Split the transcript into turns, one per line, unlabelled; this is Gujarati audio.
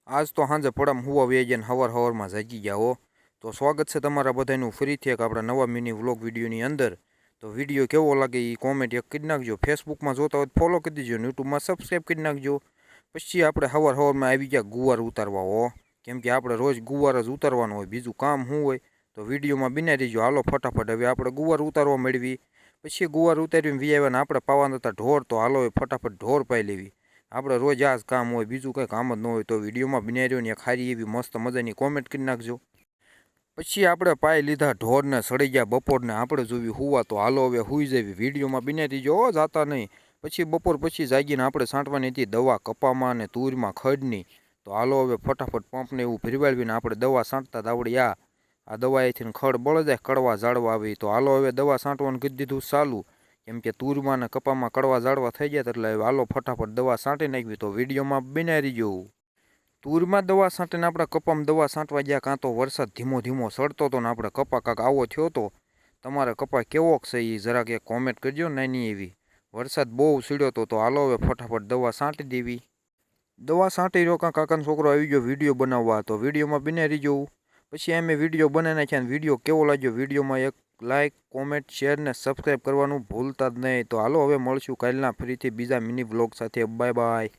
આજ તો સાંજે પડામ હુવા વેજન હવારમાં જાગી ગયા હો. તો સ્વાગત છે તમારા બધાનું ફરીથી એક આપણા નવા મિની વ્લોગ વિડીયોની અંદર. તો વિડીયો કેવો લાગે એ કોમેન્ટ એક કરી નાખજો. ફેસબુકમાં જોતા હોય ફોલો કરી દેજો, યુટ્યુબમાં સબસ્ક્રાઈબ કરી નાખજો. પછી આપણે હવારમાં આવી ગયા ગુવાર ઉતારવા હો, કેમ કે આપણે રોજ ગુવાર જ ઉતારવાનો હોય, બીજું કામ શું હોય. તો વિડીયોમાં બિના રહીજો. હાલો ફટાફટ હવે આપણે ગુવાર ઉતારવા મેળવી. પછી ગુવાર ઉતારીને વી આપણે પાવાના હતા ઢોર, તો હાલો ફટાફટ ઢોર પાઈ લેવી. આપણે રોજ આ જ કામ હોય, બીજું કંઈ કામ જ ન હોય. તો વિડીયોમાં બિના રહ્યો ને ખારી એવી મસ્ત મજાની કોમેન્ટ કરી નાખજો. પછી આપણે પાઈ લીધા ઢોરને, સડી ગયા બપોરને, આપણે જોવી હુવા. તો હાલો હવે હુઈ જવી. વિડીયોમાં બિના રહીજો, જાતા નહીં. પછી બપોર પછી જાગીને આપણે છાંટવાની હતી દવા કપામાં અને તુરમાં ખડની. તો હાલો હવે ફટાફટ પંપને એવું ભીરવાળવીને આપણે દવા છાંટતા આવડી. આ દવાએથી ખડ બળ જાય, કડવા ઝાડવા આવી. તો હાલો હવે દવા છાંટવાનું કરી દીધું ચાલુ, કેમ કે તુરમાં ને કપામાં કડવા ઝાડવા થઈ ગયા. એટલે હાલો ફટાફટ દવા છાંટી નાખવી. તો વિડીયોમાં બિના રહીજો. તુરમાં દવા છાંટીને આપણે કપામાં દવા છાંટવા ગયા, કાં તો વરસાદ ધીમો ધીમો સડતો હતો ને આપણે કપા કાંક આવો થયો હતો. તમારે કપા કેવો છે એ જરાક એક કોમેન્ટ કરજો. નાની એવી વરસાદ બહુ સીડ્યો હતો. તો હાલો હવે ફટાફટ દવા છાંટી દેવી. દવા છાંટી રહ્યો કાં કાકાનો છોકરો આવી ગયો વિડીયો બનાવવા. તો વિડીયોમાં બિના રહીજો. પછી અમે વિડીયો બનાવી નાખ્યા. વિડીયો કેવો લાગ્યો, વિડીયોમાં એક લાઇક, કોમેન્ટ, શેર ને સબસ્ક્રાઈબ કરવાનું ભૂલતા જ નહીં. તો હાલો હવે મળશું કાલના ફરીથી બીજા મિની વ્લોગ સાથે. Bye bye.